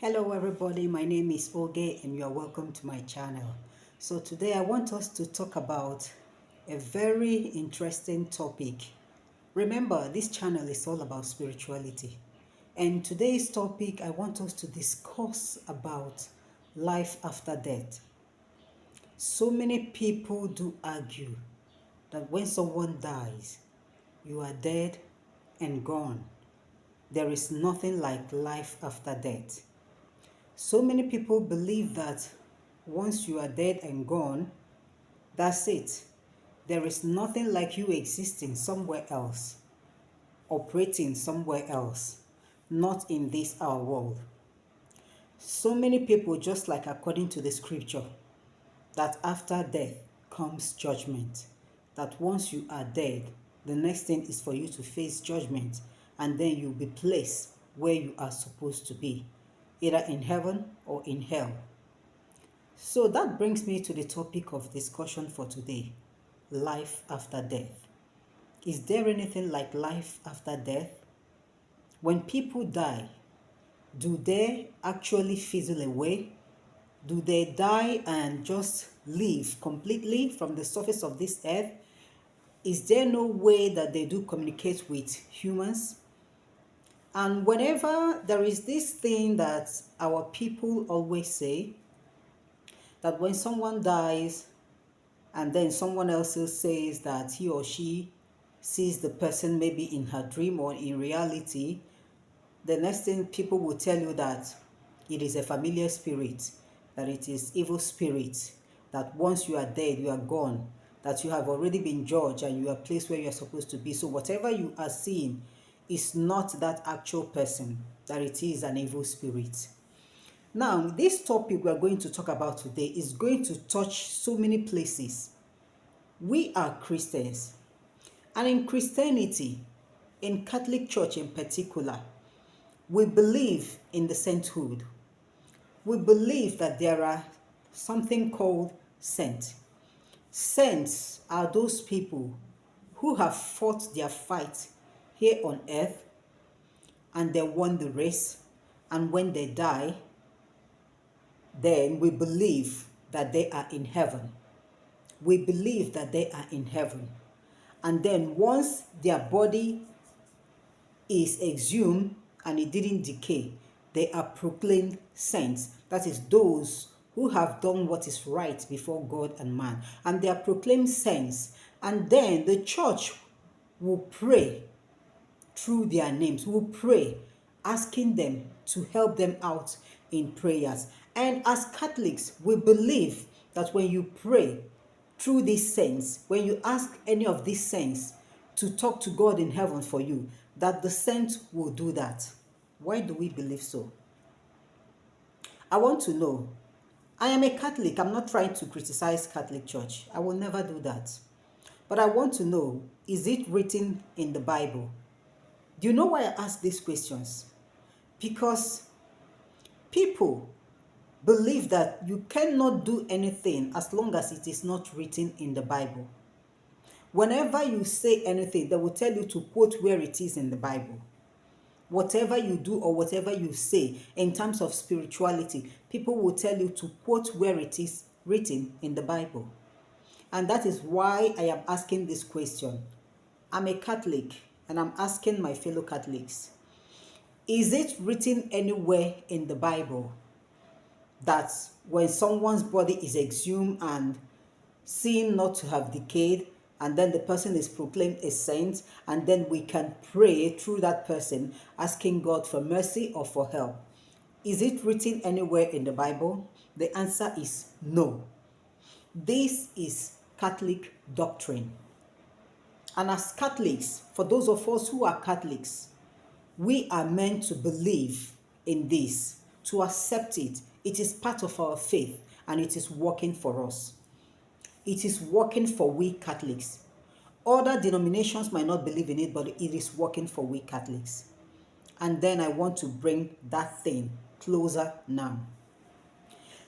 Hello everybody, my name is Oge and you are welcome to my channel. So today I want us to talk about a very interesting topic. Remember, this channel is all about spirituality. And today's topic, I want us to discuss about life after death. So many people do argue that when someone dies, you are dead and gone. There is nothing like life after death. So many people believe that once you are dead and gone, that's it. There is nothing like you existing somewhere else, operating somewhere else, not in this our world. So many people, just like according to the scripture, that after death comes judgment. That once you are dead, the next thing is for you to face judgment, and then you'll be placed where you are supposed to be, either in heaven or in hell. So that brings me to the topic of discussion for today, life after death. Is there anything like life after death? When people die, do they actually fizzle away? Do they die and just leave completely from the surface of this earth? Is there no way that they do communicate with humans? And whenever there is this thing that our people always say, that when someone dies, and then someone else says that he or she sees the person maybe in her dream or in reality, the next thing people will tell you that it is a familiar spirit, that it is evil spirit, that once you are dead, you are gone, that you have already been judged and you are placed where you are supposed to be. So whatever you are seeing is not that actual person, that it is an evil spirit. Now, this topic we are going to talk about today is going to touch so many places. We are Christians, and in Christianity, in Catholic Church in particular, we believe in the sainthood. We believe that there are something called saints. Saints are those people who have fought their fight here on earth and they won the race, and when they die, then we believe that they are in heaven. We believe that they are in heaven. And then once their body is exhumed and it didn't decay, they are proclaimed saints. That is, those who have done what is right before God and man. And they are proclaimed saints. And then the church will pray through their names, will pray, asking them to help them out in prayers. And as Catholics, we believe that when you pray through these saints, when you ask any of these saints to talk to God in heaven for you, that the saint will do that. Why do we believe so? I want to know. I am a Catholic. I'm not trying to criticize Catholic Church. I will never do that. But I want to know, is it written in the Bible? Do you know why I ask these questions? Because people believe that you cannot do anything as long as it is not written in the Bible. Whenever you say anything, they will tell you to quote where it is in the Bible. Whatever you do or whatever you say in terms of spirituality, people will tell you to quote where it is written in the Bible. And that is why I am asking this question. I'm a Catholic and I'm asking my fellow Catholics, is it written anywhere in the Bible that when someone's body is exhumed and seen not to have decayed, and then the person is proclaimed a saint, and then we can pray through that person, asking God for mercy or for help? Is it written anywhere in the Bible? The answer is no. This is Catholic doctrine. And as Catholics, for those of us who are Catholics, we are meant to believe in this, to accept it. It is part of our faith and it is working for us. It is working for we Catholics. Other denominations might not believe in it, but it is working for we Catholics. And then I want to bring that thing closer now.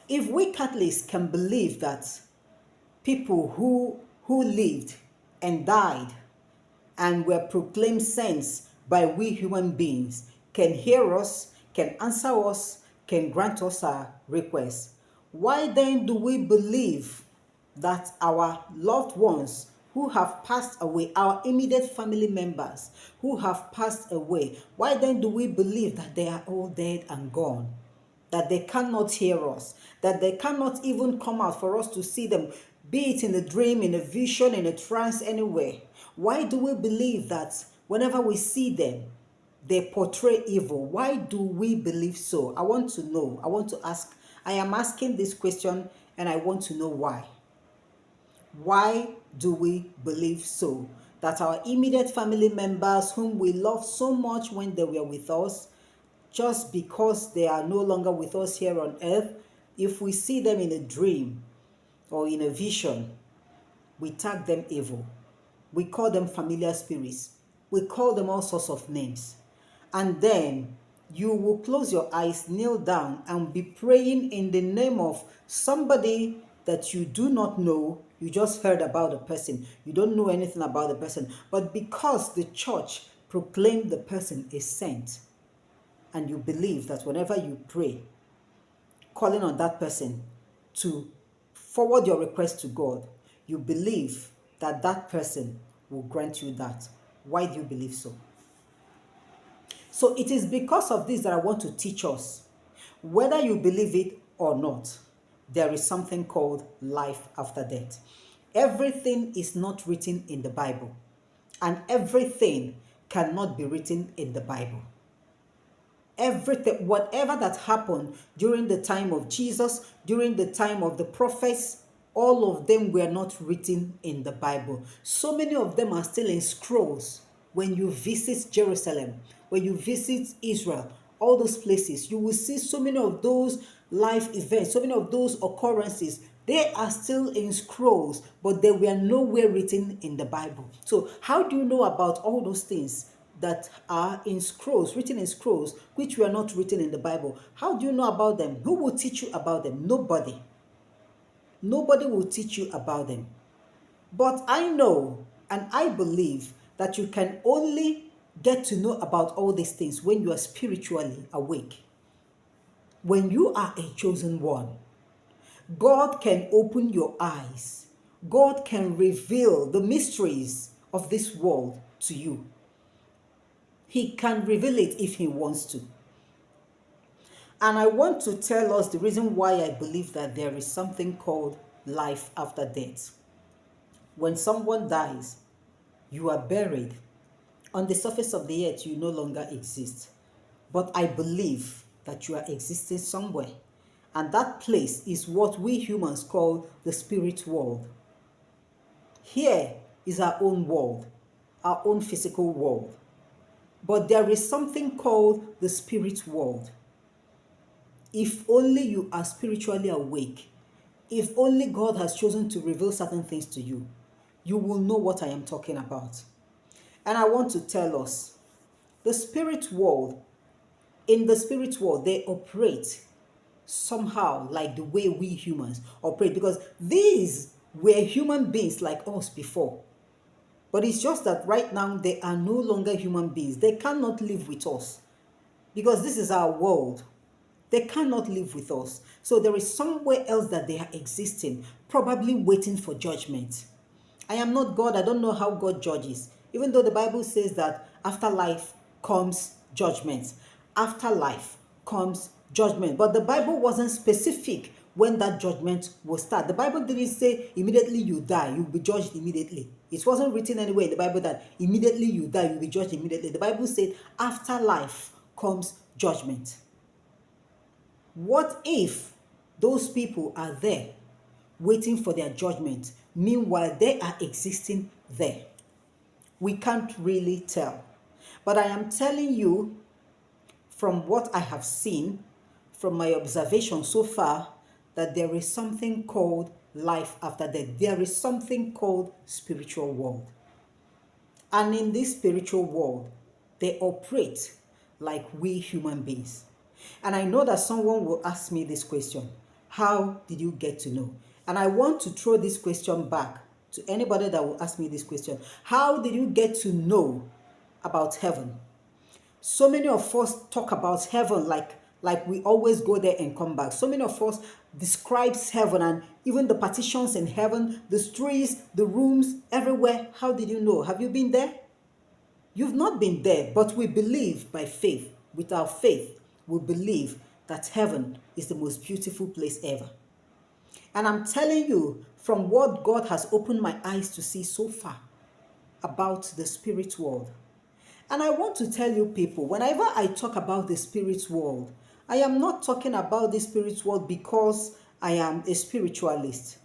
If we Catholics can believe that people who lived and died and were proclaimed saints by we human beings can hear us, can answer us, can grant us our request, why then do we believe that our loved ones who have passed away, our immediate family members who have passed away, why then do we believe that they are all dead and gone? That they cannot hear us, that they cannot even come out for us to see them, be it in a dream, in a vision, in a trance, anywhere. Why do we believe that whenever we see them, they portray evil? Why do we believe so? I want to know. I want to ask. I am asking this question and I want to know why. Why do we believe so? That our immediate family members, whom we love so much when they were with us, just because they are no longer with us here on earth, if we see them in a dream or in a vision, we tag them evil. We call them familiar spirits. We call them all sorts of names. And then you will close your eyes, kneel down, and be praying in the name of somebody that you do not know. You just heard about the person. You don't know anything about the person. But because the church proclaimed the person a saint, and you believe that whenever you pray, calling on that person to forward your request to God, you believe that that person will grant you that. Why do you believe so? So it is because of this that I want to teach us, whether you believe it or not, there is something called life after death. Everything is not written in the Bible, and everything cannot be written in the Bible. Everything, whatever that happened during the time of Jesus, during the time of the prophets, all of them were not written in the Bible. So many of them are still in scrolls. When you visit Jerusalem, when you visit Israel, all those places, you will see so many of those life events, so many of those occurrences. They are still in scrolls, but they were nowhere written in the Bible. So how do you know about all those things that are in scrolls, written in scrolls, which were not written in the Bible? How do you know about them? Who will teach you about them? Nobody. Nobody will teach you about them. But I know and I believe that you can only get to know about all these things when you are spiritually awake. When you are a chosen one, God can open your eyes. God can reveal the mysteries of this world to you. He can reveal it if he wants to. And I want to tell us the reason why I believe that there is something called life after death. When someone dies, you are buried. On the surface of the earth, you no longer exist. But I believe that you are existing somewhere. And that place is what we humans call the spirit world. Here is our own world, our own physical world. But there is something called the spirit world. If only you are spiritually awake, if only God has chosen to reveal certain things to you, you will know what I am talking about. And I want to tell us, the spirit world, in the spirit world, they operate somehow like the way we humans operate, because these were human beings like us before. But it's just that right now they are no longer human beings. They cannot live with us because this is our world. They cannot live with us. So there is somewhere else that they are existing, probably waiting for judgment. I am not God. I don't know how God judges. Even though the Bible says that after life comes judgment. After life comes judgment. But the Bible wasn't specific when that judgment will start. The Bible didn't say immediately you die, you'll be judged immediately. It wasn't written anywhere in the Bible that immediately you die, you'll be judged immediately. The Bible said after life comes judgment. What if those people are there waiting for their judgment? Meanwhile, they are existing there. We can't really tell. But I am telling you from what I have seen, from my observation so far, that there is something called life after death. There is something called spiritual world. And in this spiritual world, they operate like we human beings. And I know that someone will ask me this question: how did you get to know? And I want to throw this question back to anybody that will ask me this question. How did you get to know about heaven? So many of us talk about heaven like Like we always go there and come back. So many of us describes heaven and even the partitions in heaven, the streets, the rooms, everywhere. How did you know? Have you been there? You've not been there, but we believe by faith. With our faith, we believe that heaven is the most beautiful place ever. And I'm telling you, from what God has opened my eyes to see so far about the spirit world. And I want to tell you people, whenever I talk about the spirit world, I am not talking about the spirit world because I am a spiritualist.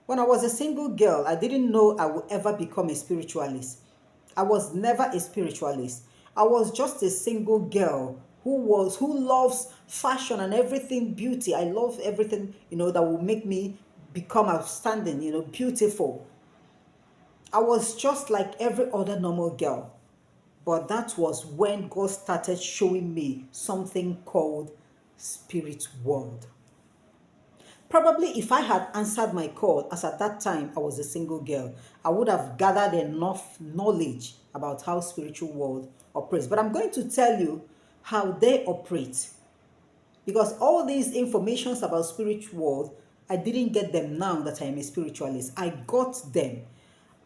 When I was a single girl, I didn't know I would ever become a spiritualist. I was never a spiritualist. I was just a single girl who loves fashion and everything beauty. I love everything, that will make me become outstanding, beautiful. I was just like every other normal girl. But that was when God started showing me something called spirit world. Probably if I had answered my call, as at that time I was a single girl, I would have gathered enough knowledge about how spiritual world operates. But I'm going to tell you how they operate. Because all these informations about spiritual world, I didn't get them now that I am a spiritualist. I got them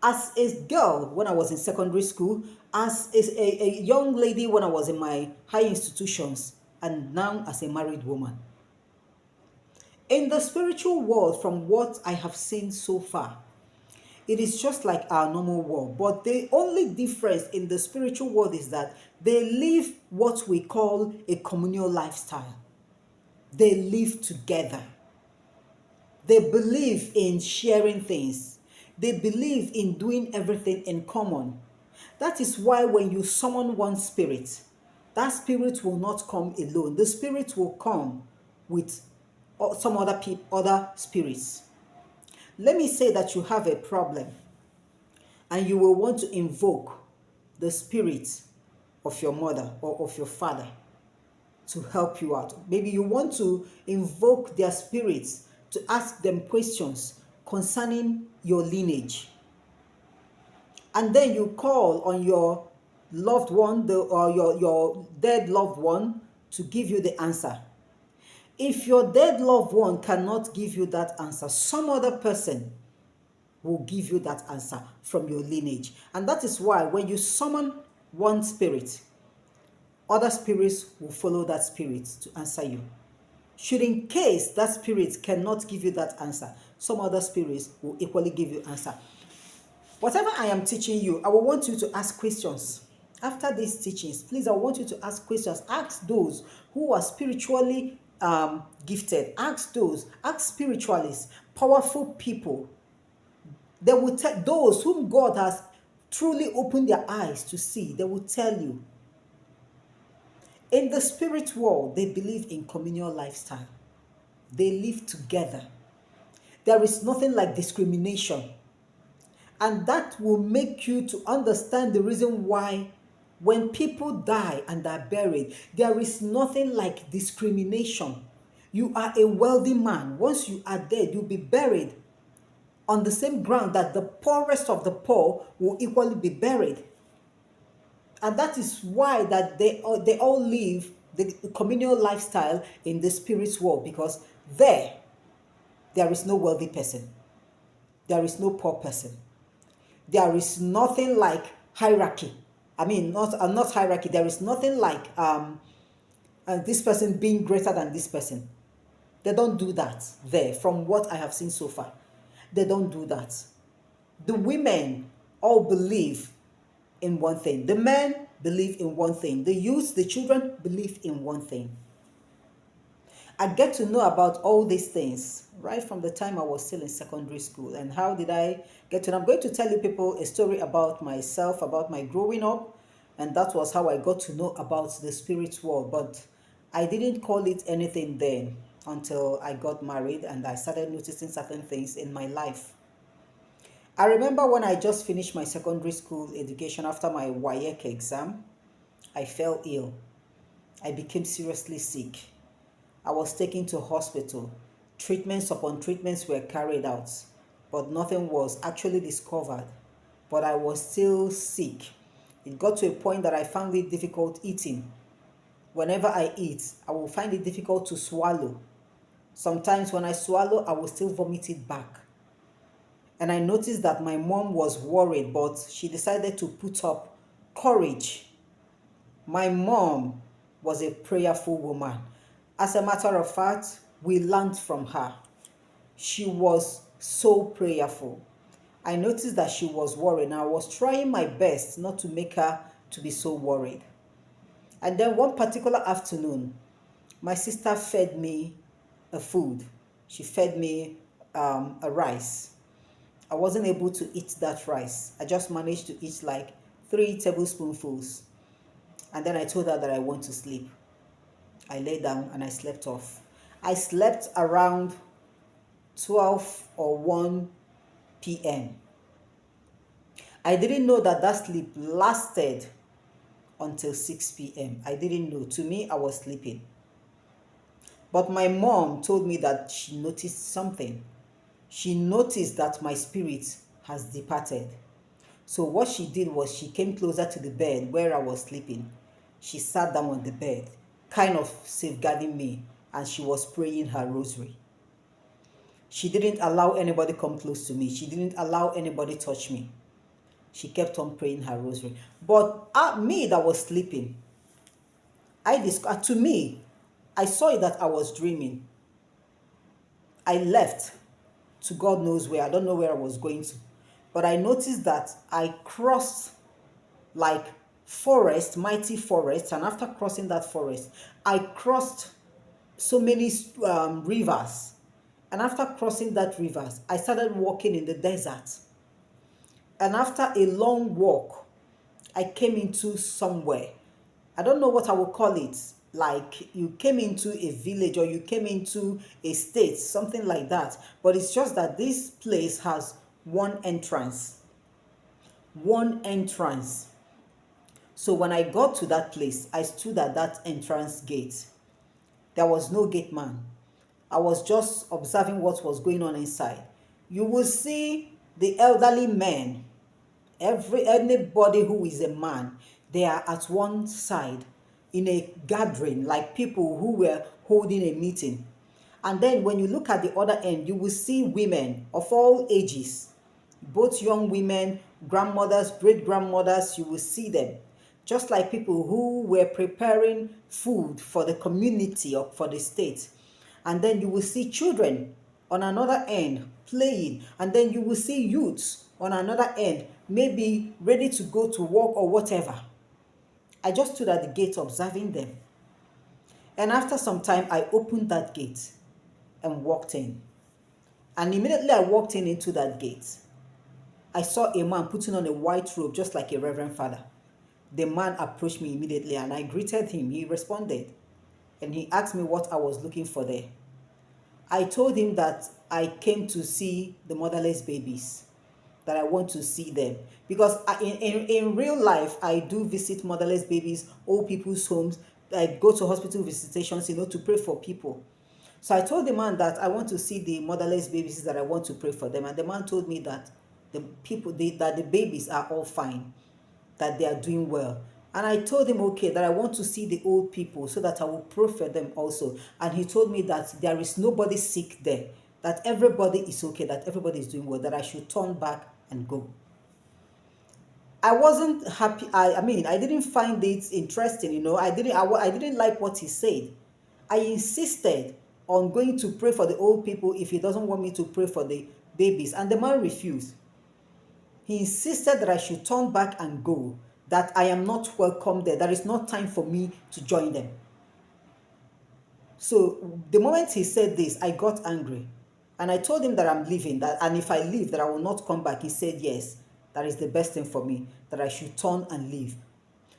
as a girl when I was in secondary school, as a young lady when I was in my high institutions, and now as a married woman. In the spiritual world, from what I have seen so far, it is just like our normal world. But the only difference in the spiritual world is that they live what we call a communal lifestyle. They live together. They believe in sharing things. They believe in doing everything in common. That is why when you summon one spirit, that spirit will not come alone. The spirit will come with some other spirits. Let me say that you have a problem and you will want to invoke the spirit of your mother or of your father to help you out. Maybe you want to invoke their spirits to ask them questions concerning your lineage. And then you call on your loved one, or your dead loved one, to give you the answer. If your dead loved one cannot give you that answer, some other person will give you that answer from your lineage. And that is why when you summon one spirit, other spirits will follow that spirit to answer you. Should in case that spirit cannot give you that answer, some other spirits will equally give you answer. Whatever I am teaching you, I will want you to ask questions. After these teachings, please, I want you to ask questions. Ask those who are spiritually gifted. Ask spiritualists, powerful people. They will tell those whom God has truly opened their eyes to see. They will tell you. In the spirit world, they believe in communal lifestyle. They live together. There is nothing like discrimination. And that will make you to understand the reason why when people die and are buried, there is nothing like discrimination. You are a wealthy man. Once you are dead, you'll be buried on the same ground that the poorest of the poor will equally be buried. And that is why that they all live the communal lifestyle in the spirit world, because there is no wealthy person. There is no poor person. There is nothing like hierarchy. I mean, not hierarchy. There is nothing like this person being greater than this person. They don't do that there, from what I have seen so far. They don't do that. The women all believe in one thing. The men believe in one thing. The youth, the children believe in one thing. I get to know about all these things right from the time I was still in secondary school. And how did I get to know? I'm going to tell you people a story about myself, about my growing up. And that was how I got to know about the spirit world. But I didn't call it anything then until I got married and I started noticing certain things in my life. I remember when I just finished my secondary school education after my WAEC exam, I fell ill. I became seriously sick. I was taken to hospital. Treatments upon treatments were carried out, but nothing was actually discovered. But I was still sick. It got to a point that I found it difficult eating. Whenever I eat, I will find it difficult to swallow. Sometimes when I swallow, I will still vomit it back. And I noticed that my mom was worried, but she decided to put up courage. My mom was a prayerful woman. As a matter of fact, we learned from her. She was so prayerful. I noticed that she was worried, and I was trying my best not to make her to be so worried. And then one particular afternoon, my sister fed me a food. She fed me a rice. I wasn't able to eat that rice. I just managed to eat like 3 tablespoonfuls. And then I told her that I want to sleep. I lay down and I slept off. I slept around 12 or 1 p.m. I didn't know that that sleep lasted until 6 p.m. I didn't know. To me, I was sleeping. But my mom told me that she noticed something. She noticed that my spirit has departed. So what she did was she came closer to the bed where I was sleeping. She sat down on the bed, kind of safeguarding me, and she was praying her rosary. She didn't allow anybody come close to me. She didn't allow anybody touch me. She kept on praying her rosary. But me that was sleeping, to me, I saw it that I was dreaming. I left to God knows where. I don't know where I was going to. But I noticed that I crossed like forest, mighty forest. And after crossing that forest, I crossed so many rivers. And after crossing that rivers, I started walking in the desert. And after a long walk, I came into somewhere. I don't know what I would call it. Like you came into a village or you came into a state, something like that. But it's just that this place has one entrance. One entrance. So when I got to that place, I stood at that entrance gate. There was no gate man. I was just observing what was going on inside. You will see the elderly men, anybody who is a man, they are at one side in a gathering, like people who were holding a meeting. And then when you look at the other end, you will see women of all ages, both young women, grandmothers, great grandmothers. You will see them just like people who were preparing food for the community or for the state. And then you will see children on another end playing, and then you will see youths on another end, maybe ready to go to work or whatever. I just stood at the gate observing them. And after some time, I opened that gate and walked in. And immediately I walked in into that gate, I saw a man putting on a white robe just like a reverend father. The man approached me immediately and I greeted him. He responded and he asked me what I was looking for there. I told him that I came to see the motherless babies, that I want to see them. Because in real life, I do visit motherless babies, old people's homes. I go to hospital visitations, to pray for people. So I told the man that I want to see the motherless babies, that I want to pray for them. And the man told me that that the babies are all fine, that they are doing well. And I told him, okay, that I want to see the old people so that I will pray for them also. And he told me that there is nobody sick there, that everybody is okay, that everybody is doing well, that I should turn back and go. I wasn't happy. I didn't find it interesting, I didn't like what he said. I insisted on going to pray for the old people if he doesn't want me to pray for the babies. And the man refused. He insisted that I should turn back and go, that I am not welcome there. There is not time for me to join them. So the moment he said this, I got angry. And I told him that I'm leaving, and if I leave, that I will not come back. He said, yes, that is the best thing for me, that I should turn and leave.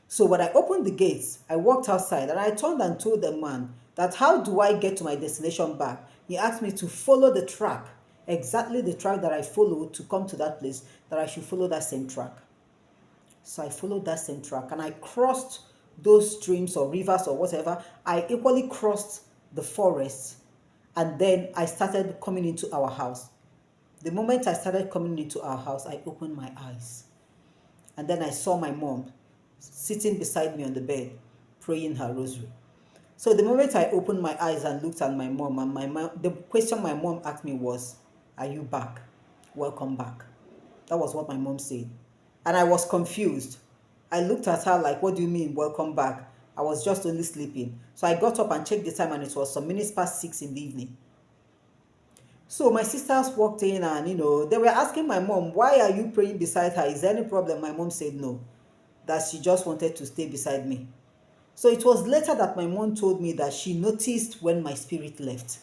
So when I opened the gates, I walked outside and I turned and told the man that how do I get to my destination back? He asked me to follow the track, exactly the track that I followed to come to that place, that I should follow that same track. So I followed that same track and I crossed those streams or rivers or whatever. I equally crossed the forest and then I started coming into our house. The moment I started coming into our house, I opened my eyes. And then I saw my mom sitting beside me on the bed, praying her rosary. So the moment I opened my eyes and looked at my mom, and my mom, the question my mom asked me was, "Are you back? Welcome back." That was what my mom said. And I was confused. I looked at her like, "What do you mean, welcome back?" I was just only sleeping. So I got up and checked the time, and it was some minutes past 6 in the evening. So my sisters walked in, and they were asking my mom, "Why are you praying beside her? Is there any problem?" My mom said no, that she just wanted to stay beside me. So it was later that my mom told me that she noticed when my spirit left.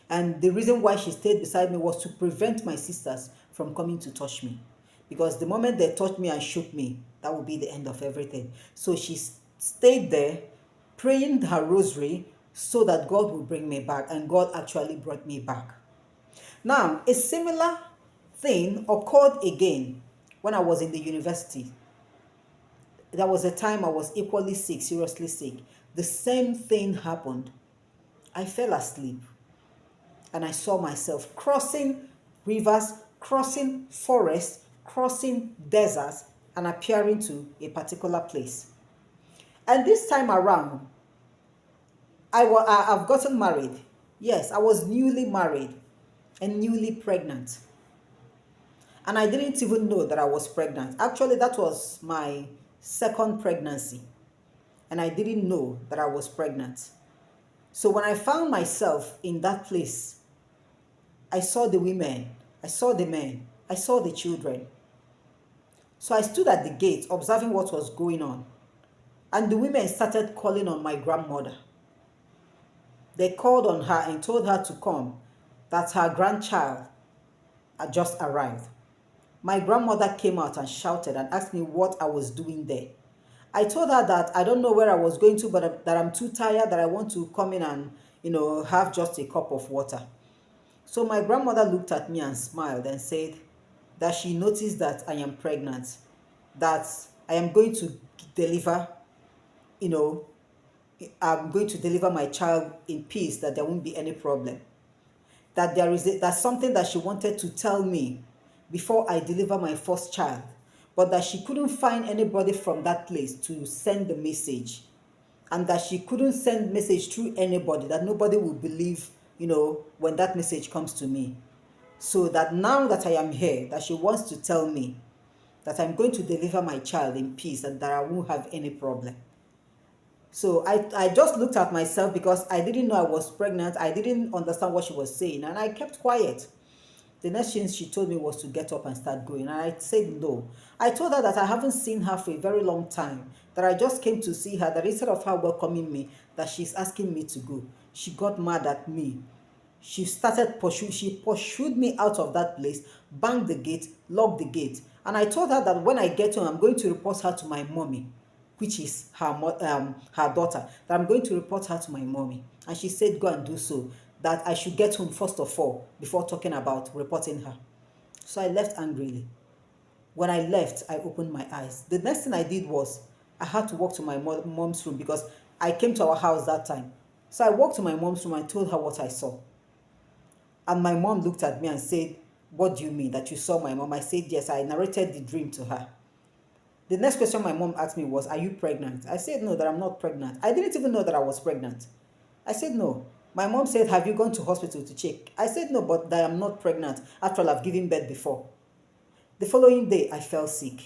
And the reason why she stayed beside me was to prevent my sisters from coming to touch me. Because the moment they touched me and shook me, that would be the end of everything. So she stayed there praying her rosary so that God would bring me back. And God actually brought me back. Now, a similar thing occurred again when I was in the university. There was a time I was equally sick, seriously sick. The same thing happened. I fell asleep and I saw myself crossing rivers, crossing forests, crossing deserts, and appearing to a particular place. And this time around, I've gotten married. Yes, I was newly married and newly pregnant. And I didn't even know that I was pregnant. Actually, that was my second pregnancy. And I didn't know that I was pregnant. So when I found myself in that place, I saw the women, I saw the men, I saw the children. So I stood at the gate observing what was going on. And the women started calling on my grandmother. They called on her and told her to come, that her grandchild had just arrived. My grandmother came out and shouted and asked me what I was doing there. I told her that I don't know where I was going to, but that I'm too tired, that I want to come in and, have just a cup of water. So my grandmother looked at me and smiled and said that she noticed that I am pregnant, that I am going to deliver, you know, I'm going to deliver my child in peace, that there won't be any problem. That that's something that she wanted to tell me before I deliver my first child, but that she couldn't find anybody from that place to send the message, and that she couldn't send message through anybody, that nobody will believe, when that message comes to me. So that now that I am here, that she wants to tell me that I'm going to deliver my child in peace and that I won't have any problem. So I just looked at myself because I didn't know I was pregnant. I didn't understand what she was saying, and I kept quiet. The next thing she told me was to get up and start going. And I said no. I told her that I haven't seen her for a very long time, that I just came to see her, that instead of her welcoming me, that she's asking me to go. She got mad at me. She pursued me out of that place, banged the gate, locked the gate. And I told her that when I get home, I'm going to report her to my mommy, which is her daughter, that I'm going to report her to my mommy. And she said, go and do so, that I should get home first of all before talking about reporting her. So I left angrily. When I left, I opened my eyes. The next thing I did was I had to walk to my mom's room because I came to our house that time. So I walked to my mom's room and told her what I saw. And my mom looked at me and said, what do you mean that you saw my mom? I said, yes, I narrated the dream to her. The next question my mom asked me was, are you pregnant? I said, no, that I'm not pregnant. I didn't even know that I was pregnant. I said, no. My mom said, have you gone to hospital to check? I said, no, but that I'm not pregnant. After all, I've given birth before. The following day, I fell sick.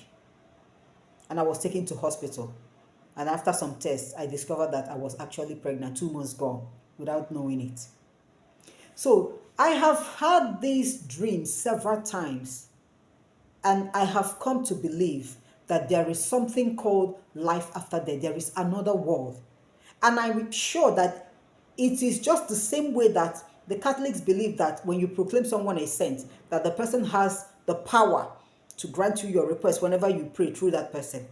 And I was taken to hospital. And after some tests, I discovered that I was actually pregnant, 2 months gone, without knowing it. So I have had these dreams several times, and I have come to believe that there is something called life after death. There is another world. And I'm sure that it is just the same way that the Catholics believe that when you proclaim someone a saint, that the person has the power to grant you your request whenever you pray through that person.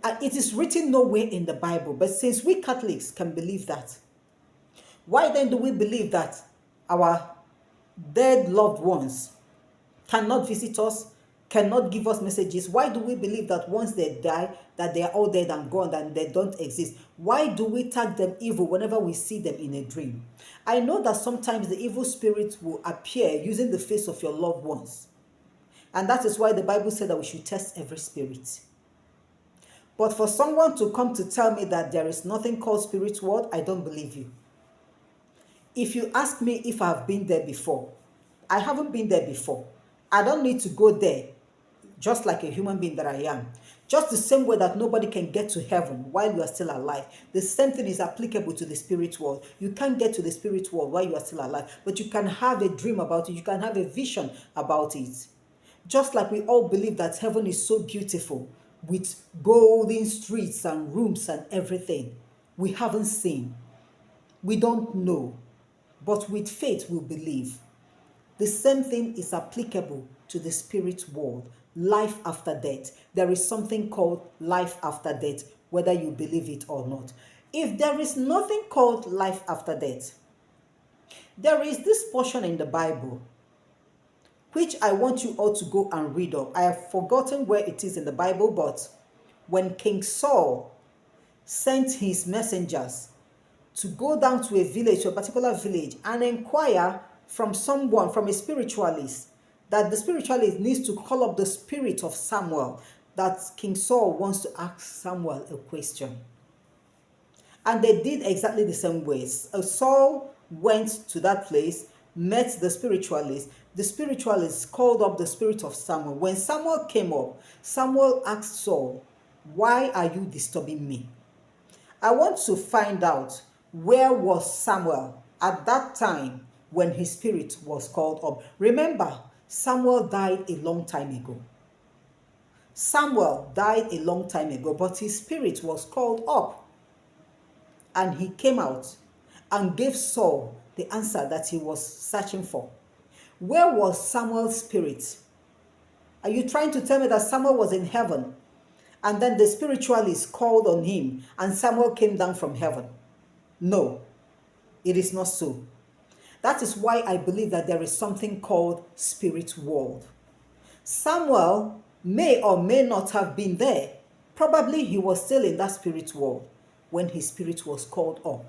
And it is written nowhere in the Bible, but since we Catholics can believe that, why then do we believe that our dead loved ones cannot visit us, cannot give us messages? Why do we believe that once they die, that they are all dead and gone, and they don't exist? Why do we tag them evil whenever we see them in a dream? I know that sometimes the evil spirits will appear using the face of your loved ones. And that is why the Bible said that we should test every spirit. But for someone to come to tell me that there is nothing called spirit world, I don't believe you. If you ask me if I've been there before, I haven't been there before. I don't need to go there just like a human being that I am. Just the same way that nobody can get to heaven while you are still alive. The same thing is applicable to the spirit world. You can't get to the spirit world while you are still alive, but you can have a dream about it. You can have a vision about it. Just like we all believe that heaven is so beautiful with golden streets and rooms and everything. We haven't seen. We don't know. But with faith, we believe. The same thing is applicable to the spirit world, life after death. There is something called life after death, whether you believe it or not. If there is nothing called life after death, there is this portion in the Bible which I want you all to go and read up. I have forgotten where it is in the Bible, but when King Saul sent his messengers to go down to a village, to a particular village, and inquire from someone, from a spiritualist, that the spiritualist needs to call up the spirit of Samuel, that King Saul wants to ask Samuel a question. And they did exactly the same ways. Saul went to that place, met the spiritualist. The spiritualist called up the spirit of Samuel. When Samuel came up, Samuel asked Saul, "Why are you disturbing me?" I want to find out, where was Samuel at that time when his spirit was called up? Remember, Samuel died a long time ago. Samuel died a long time ago, but his spirit was called up. And he came out and gave Saul the answer that he was searching for. Where was Samuel's spirit? Are you trying to tell me that Samuel was in heaven and then the spiritualist called on him and Samuel came down from heaven? No, it is not so. That is why I believe that there is something called spirit world. Samuel may or may not have been there. Probably he was still in that spirit world when his spirit was called up.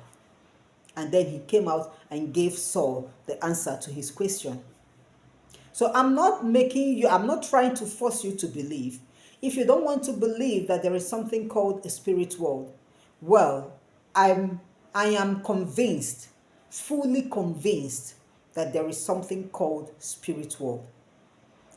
And then he came out and gave Saul the answer to his question. So I'm not trying to force you to believe. If you don't want to believe that there is something called a spirit world, well, I am convinced, fully convinced, that there is something called spirit world.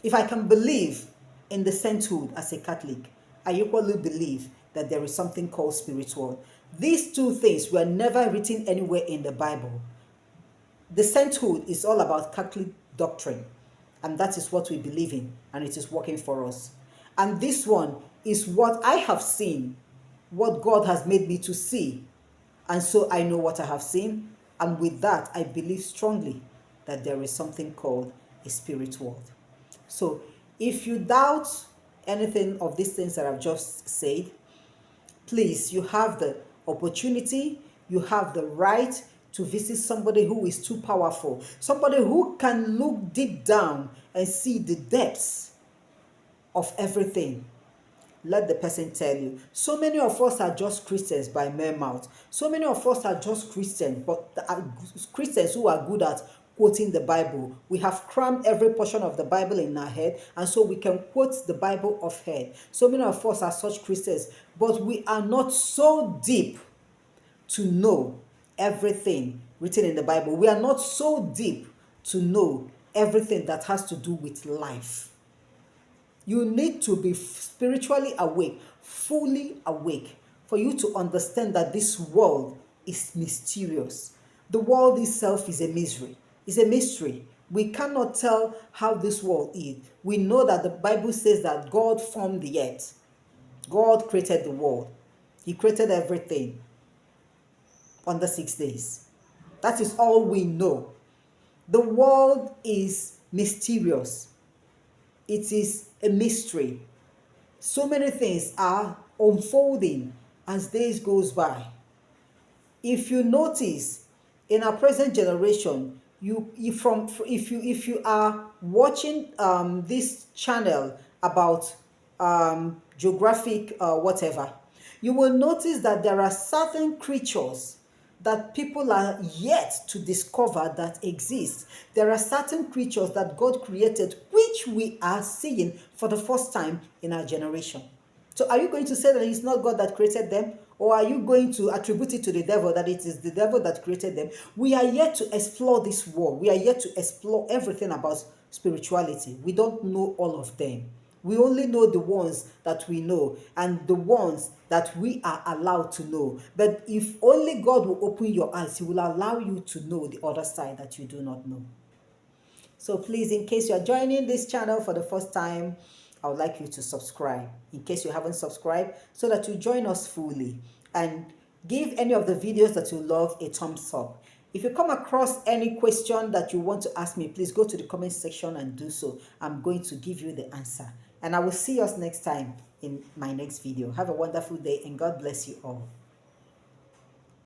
If I can believe in the sainthood as a Catholic, I equally believe that there is something called spirit world. These two things were never written anywhere in the Bible. The sainthood is all about Catholic doctrine, and that is what we believe in, and it is working for us. And this one is what I have seen, what God has made me to see. And so I know what I have seen, and with that, I believe strongly that there is something called a spirit world. So if you doubt anything of these things that I've just said, please, you have the opportunity, you have the right to visit somebody who is too powerful, somebody who can look deep down and see the depths of everything. Let the person tell you. So many of us are just Christians by mere mouth. So many of us are just Christians, but Christians who are good at quoting the Bible. We have crammed every portion of the Bible in our head, and so we can quote the Bible off head. So many of us are such Christians, but we are not so deep to know everything written in the Bible. We are not so deep to know everything that has to do with life. You need to be spiritually awake, fully awake, for you to understand that this world is mysterious. The world itself is a mystery. It's a mystery. We cannot tell how this world is. We know that the Bible says that God formed the earth. God created the world. He created everything on the 6 days. That is all we know. The world is mysterious. It is a mystery. So many things are unfolding as days goes by. If you notice, in our present generation, if you are watching this channel about geographic whatever, you will notice that there are certain creatures that people are yet to discover that exist. There are certain creatures that God created which we are seeing for the first time in our generation So are you going to say that it's not God that created them? Or are you going to attribute it to the devil, that it is the devil that created them? We are yet to explore this world. We are yet to explore everything about spirituality. We don't know all of them. We only know the ones that we know and the ones that we are allowed to know. But if only God will open your eyes, He will allow you to know the other side that you do not know. So please, in case you are joining this channel for the first time, I would like you to subscribe in case you haven't subscribed, so that you join us fully, and give any of the videos that you love a thumbs up. If you come across any question that you want to ask me, please go to the comment section and do so. I'm going to give you the answer. And I will see us next time in my next video. Have a wonderful day and God bless you all.